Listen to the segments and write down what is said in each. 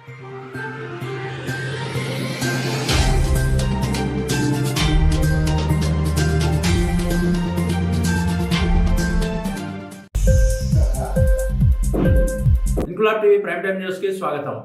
Inquilab TV prime time news కి స్వాగతం.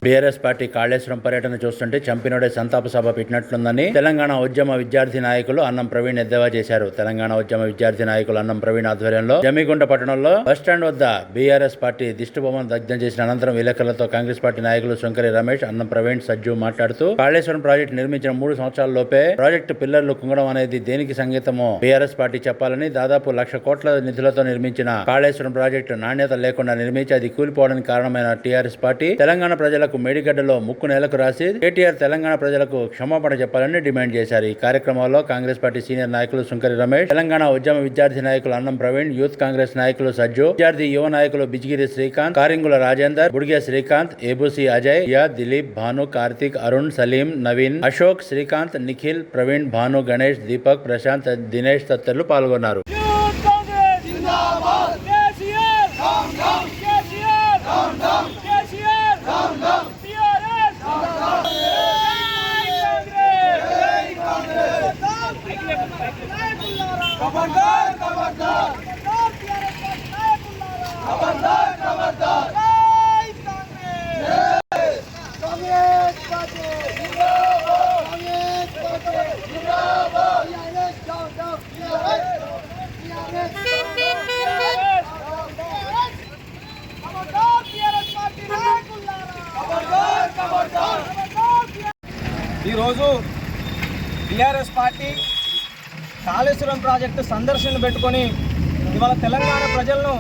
BRS party Kaleshwaram పర్యటన చూస్తుంటే చంపినోడే సంతాప సభ పెట్టినట్లుందని తెలంగాణ ఉద్యమ విద్యార్థి నాయకులు అన్నం ప్రవీణ్ ఎద్దేవా చేశారు. తెలంగాణ ఉద్యమ విద్యార్థి నాయకులు అన్నం ప్రవీణ్ ఆధ్వర్యంలో జమ్మిగుంట పట్టణంలో బస్టాండ్ వద్ద బీఆర్ఎస్ పార్టీ దిష్టిబొమ్మను దగ్ధం చేసిన అనంతరం విలేకరులతో కాంగ్రెస్ పార్టీ నాయకులు శంకరి రమేష్, అన్నం ప్రవీణ్, సజ్జు మాట్లాడుతూ కాళేశ్వరం ప్రాజెక్టు నిర్మించిన 3 సంవత్సరాల లోపే ప్రాజెక్టు పిల్లర్లు కుంగడం అనేది దేనికి సంకేతమో బీఆర్ఎస్ పార్టీ చెప్పాలని, దాదాపు 1,00,000 కోట్ల నిధులతో నిర్మించిన కాళేశ్వరం ప్రాజెక్టు నాణ్యత లేకుండా నిర్మించి అది కూలిపోవడానికి కారణమైన టీఆర్ఎస్ పార్టీ తెలంగాణ ప్రజలకు మేడిగడ్డలో ముక్కు నేలకు రాసి కేటీఆర్ తెలంగాణ ప్రజలకు క్షమాపణ చెప్పాలని డిమాండ్ చేశారు. ఈ కార్యక్రమంలో కాంగ్రెస్ పార్టీ సీనియర్ నాయకులు శంకరి రమేష్, తెలంగాణ ఉద్యమ విద్యార్థి నాయకులు అన్నం ప్రవీణ్, యూత్ కాంగ్రెస్ నాయకులు సజ్జు, విద్యార్థి యువ నాయకులు బిజిగిరి శ్రీకాంత్, కారింగుల రాజేందర్, బుడిగే శ్రీకాంత్, ఏబూసి అజయ్, దిలీప్, భాను, కార్తిక్, అరుణ్, సలీం, నవీన్, అశోక్, శ్రీకాంత్, నిఖిల్, ప్రవీణ్, భాను, గణేష్, దీపక్, ప్రశాంత్, దినేష్ తదితరులు పాల్గొన్నారు. ఈరోజు టీఆర్ఎస్ పార్టీ కాళేశ్వరం ప్రాజెక్టు సందర్శనలు పెట్టుకొని ఇవాళ తెలంగాణ ప్రజలను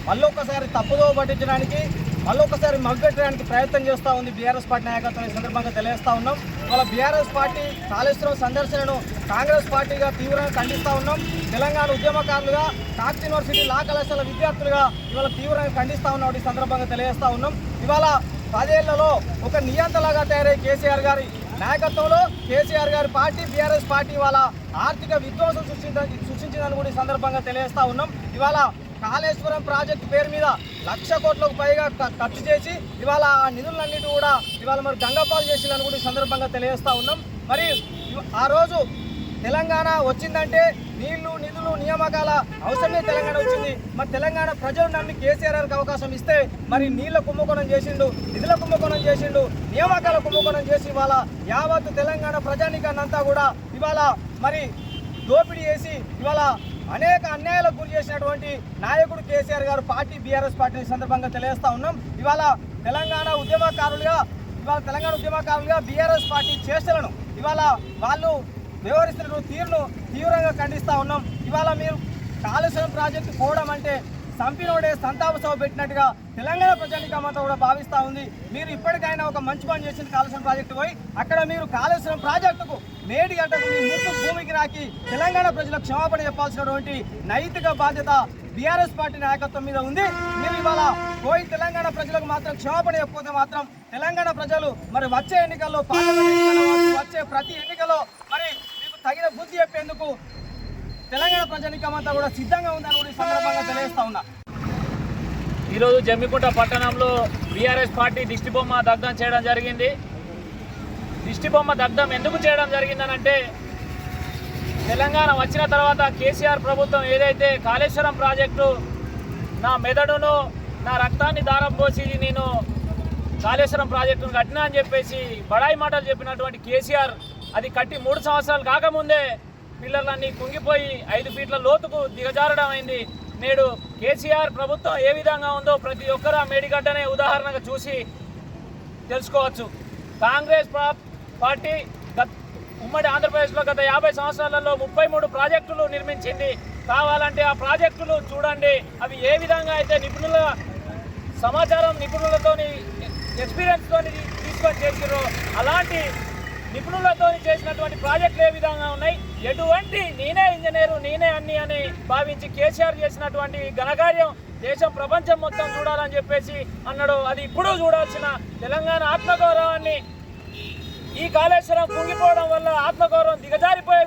మళ్ళొకసారి తప్పుదో పట్టించడానికి, మళ్ళొకసారి మగ్గట్టడానికి ప్రయత్నం చేస్తూ ఉంది బీఆర్ఎస్ పార్టీ నాయకత్వం. ఈ సందర్భంగా తెలియజేస్తూ ఉన్నాం. ఇవాళ బీఆర్ఎస్ పార్టీ కాళేశ్వరం సందర్శనను కాంగ్రెస్ పార్టీగా తీవ్రంగా ఖండిస్తూ ఉన్నాం. తెలంగాణ ఉద్యమకారులుగా, కాకతీయ యూనివర్సిటీ లా కళాశాల విద్యార్థులుగా ఇవాళ తీవ్రంగా ఖండిస్తూ ఉన్నాం. ఈ సందర్భంగా తెలియజేస్తూ ఉన్నాం. ఇవాళ 10 ఏళ్లలో ఒక నియంతలాగా తయారై కేసీఆర్ గారి నాయకత్వంలో కేసీఆర్ గారి పార్టీ బీఆర్ఎస్ పార్టీ ఇవాళ ఆర్థిక విధ్వంసం సృష్టించిందని కూడా ఈ సందర్భంగా తెలియజేస్తూ ఉన్నాం. ఇవాళ కాళేశ్వరం ప్రాజెక్టు పేరు మీద 1,00,000 కోట్లకు పైగా ఖర్చు చేసి ఇవాళ ఆ నిధులన్నిటి కూడా ఇవాళ మరి గంగపాలు చేసిందని కూడా ఈ సందర్భంగా తెలియజేస్తూ ఉన్నాం. మరి ఆ రోజు తెలంగాణ వచ్చిందంటే నీళ్లు, నిధులు, నియామకాల అవసరమే తెలంగాణ వచ్చింది. మరి తెలంగాణ ప్రజలు నమ్మి కేసీఆర్ గారికి అవకాశం ఇస్తే మరి నీళ్ల కుంభకోణం చేసిండు, నిధుల కుంభకోణం చేసిండు, నియామకాల కుంభకోణం చేసి ఇవాళ యావత్తు తెలంగాణ ప్రజానీకాన్నంతా కూడా ఇవాళ మరి దోపిడీ చేసి ఇవాళ అనేక అన్యాయాలకు గురి చేసినటువంటి నాయకుడు కేసీఆర్ గారు పార్టీ బీఆర్ఎస్ పార్టీ సందర్భంగా తెలియజేస్తా ఉన్నాం. ఇవాళ తెలంగాణ ఉద్యమకారులుగా బీఆర్ఎస్ పార్టీ చేష్టలను ఇవాళ వాళ్ళు వ్యవహరిస్తున్న తీరును తీవ్రంగా ఖండిస్తూ ఉన్నాం. ఇవాళ మీరు కాళేశ్వరం ప్రాజెక్టు పోవడం అంటే సంపినోడే సంతాప సభ పెట్టినట్టుగా తెలంగాణ ప్రజానీకమంతా కూడా భావిస్తూ ఉంది. మీరు ఇప్పటికైనా ఒక మంచి పని చేసింది కాళేశ్వరం ప్రాజెక్టు పోయి అక్కడ మీరు కాళేశ్వరం ప్రాజెక్టుకు మేడిగడ్డకు మీ ముక్కు భూమికి రాకి తెలంగాణ ప్రజలకు క్షమాపణ చెప్పాల్సినటువంటి నైతిక బాధ్యత బీఆర్ఎస్ పార్టీ నాయకత్వం మీద ఉంది. మీరు ఇవాళ పోయి తెలంగాణ ప్రజలకు మాత్రం క్షమాపణ చెప్పకపోతే మాత్రం తెలంగాణ ప్రజలు మరి వచ్చే ఎన్నికల్లో, పార్లమెంట్ ఎన్నికల్లో, వచ్చే ప్రతి ఎన్నికల్లో మరి మీకు తగిన బుద్ధి చెప్పేందుకు తెలంగాణ ప్రజానీకమంతా కూడా సిద్ధంగా ఉందని కూడా ఈ సందర్భంగా తెలియజేస్తా ఉన్నా. ఈరోజు జమ్మికుంట పట్టణంలో బీఆర్ఎస్ పార్టీ దిష్టిబొమ్మ దగ్ధం చేయడం జరిగింది. దిష్టిబొమ్మ దగ్ధం ఎందుకు చేయడం జరిగిందనంటే తెలంగాణ వచ్చిన తర్వాత కేసీఆర్ ప్రభుత్వం ఏదైతే కాళేశ్వరం ప్రాజెక్టు నా మెదడును, నా రక్తాన్ని దారం పోసి నేను కాళేశ్వరం ప్రాజెక్టును కట్టినా అని చెప్పేసి బడాయి మాటలు చెప్పినటువంటి కేసీఆర్ అది కట్టి 3 సంవత్సరాలు కాకముందే పిల్లలన్నీ కుంగిపోయి 5 ఫీట్ల లోతుకు దిగజారడం అయింది. నేడు కేసీఆర్ ప్రభుత్వం ఏ విధంగా ఉందో ప్రతి ఒక్కరు మేడిగడ్డనే ఉదాహరణగా చూసి తెలుసుకోవచ్చు. కాంగ్రెస్ పార్టీ ఉమ్మడి ఆంధ్రప్రదేశ్లో గత 50 సంవత్సరాలలో 33 ప్రాజెక్టులు నిర్మించింది. కావాలంటే ఆ ప్రాజెక్టులు చూడండి, అవి ఏ విధంగా అయితే నిపుణుల సమాచారం, నిపుణులతో ఎక్స్పీరియన్స్తో తీసుకొని చేసిరో అలాంటి నిపుణులతో చేసినటువంటి ప్రాజెక్టులు ఏ విధంగా ఉన్నాయి. ఎటువంటి నేనే ఇంజనీరు, నేనే అన్ని అని భావించి కేసీఆర్ చేసినటువంటి ఘనకార్యం దేశం, ప్రపంచం మొత్తం చూడాలని చెప్పేసి అన్నాడు. అది ఇప్పుడు చూడాల్సిన తెలంగాణ ఆత్మగౌరవాన్ని ఈ కాళేశ్వరం కుంగిపోవడం వల్ల ఆత్మగౌరవం దిగజారిపోయే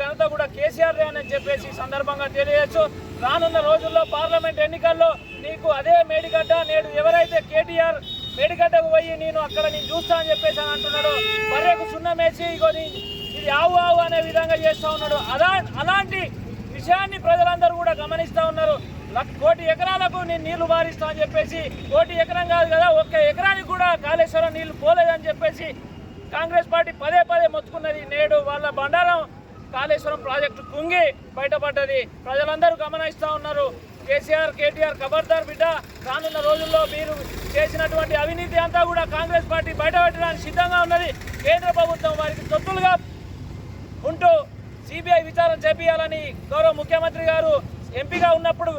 ఘనత కూడా కేసీఆర్ అని చెప్పేసి ఈ సందర్భంగా తెలియజేస్తూ రానున్న రోజుల్లో పార్లమెంట్ ఎన్నికల్లో నీకు అదే మేడిగడ్డ నేడు ఎవరైతే కేటీఆర్ మేడిగడ్డకు పోయి నేను చూస్తా అని చెప్పేసి అని అంటున్నాడు, బర్రెకు సున్నమేసి ఇది ఆవు ఆవు అనే విధంగా చేస్తా ఉన్నాడు. అలాంటి విషయాన్ని ప్రజలందరూ కూడా గమనిస్తా ఉన్నారు. 1 కోటి ఎకరాలకు నేను నీళ్లు మారిస్తా అని చెప్పేసి, 1 కోటి ఎకరం కాదు కదా, 1 ఎకరానికి కూడా కాళేశ్వరం నీళ్లు పోలేదని చెప్పేసి కాంగ్రెస్ పార్టీ పదే మొత్తుకున్నది. నేడు వాళ్ళ బండారం కాళేశ్వరం ప్రాజెక్టు కుంగి బయటపడ్డది. ప్రజలందరూ గమనిస్తూ ఉన్నారు. కేటీఆర్ ఖబర్దార్ బిడ్డ, రానున్న రోజుల్లో మీరు చేసినటువంటి అవినీతి అంతా కూడా కాంగ్రెస్ పార్టీ బయటపెట్టడానికి సిద్ధంగా ఉన్నది. కేంద్ర ప్రభుత్వం వారికి తొత్తులుగా ఉంటూ సిబిఐ విచారణ చేపియాలని గౌరవ ముఖ్యమంత్రి గారు ఎంపీగా ఉన్నప్పుడు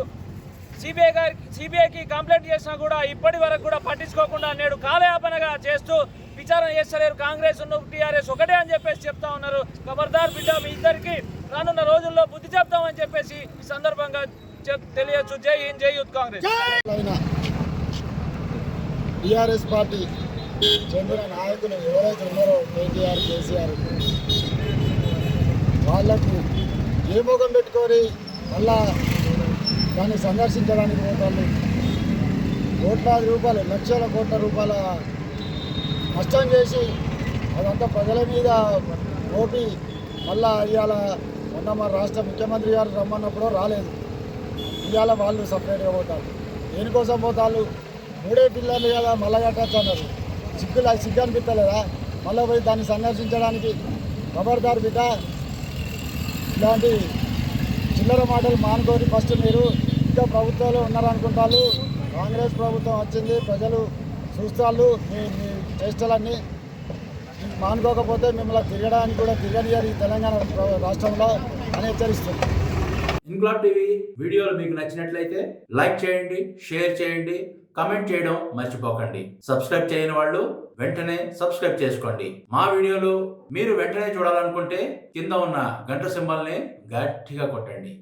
సిబిఐకి కంప్లైంట్ చేసినా కూడా ఇప్పటి వరకు కూడా పట్టించుకోకుండా నేడు కాలయాపనగా చేస్తూ విచారణ చేస్తలేరు. కాంగ్రెస్ టీఆర్ఎస్ ఒకటే అని చెప్పేసి చెప్తా ఉన్నారు. ఖబర్దార్ బిడ్డ, మీ ఇద్దరికి రానున్న రోజుల్లో బుద్ధి చెప్తామని చెప్పేసి ఈ సందర్భంగా తెలియచ్చు. జై హింద్, జై యూత్ కాంగ్రెస్. టీఆర్ఎస్ పార్టీ చెందిన నాయకులు ఎవరైతే ఉన్నారో కేటీఆర్, కేసీఆర్, వాళ్లకు ఏ ముఖం పెట్టుకొని మళ్ళా దాన్ని సందర్శించడానికి పోతారు. కోట్లాది రూపాయలు, లక్షల కోట్ల రూపాయల నష్టం చేసి అదంతా ప్రజల మీద మోపి మళ్ళా ఇవాళ మొన్న మా రాష్ట్ర ముఖ్యమంత్రి గారు రమ్మన్నప్పుడు రాలేదు. ఇవాళ వాళ్ళు సపరేట్గా పోతారు. దేనికోసం పోతారు? 3 పిల్లలు కదా మళ్ళా కట్టచ్చు అన్నారు. సిగ్గు అనిపిస్తలేదా? మళ్ళీ పోయి దాన్ని సందర్శించడానికి? ఖబర్దార్ బిడ్డ, ఇలాంటి చిల్లర మాటలు మానుకొని ఫస్ట్ మీరు ఇంకా ప్రభుత్వాలు ఉన్నారనుకుంటారు. కాంగ్రెస్ ప్రభుత్వం వచ్చింది, ప్రజలు చూస్తారు మీ చేష్టలన్నీ. మానుకోకపోతే మిమ్మల్ని తిరగడానికి కూడా తిరగనియారు ఈ తెలంగాణ రాష్ట్రంలో అని హెచ్చరిస్తుంది. ఇంక్లాబ్ టీవీ వీడియోలు మీకు నచ్చినట్లయితే లైక్ చేయండి, షేర్ చేయండి, కమెంట్ చేయడం మర్చిపోకండి. సబ్స్క్రైబ్ చేయని వాళ్ళు వెంటనే సబ్స్క్రైబ్ చేసుకోండి. మా వీడియోలు మీరు వెంటనే చూడాలనుకుంటే కింద ఉన్న గంట సింబల్ని గట్టిగా కొట్టండి.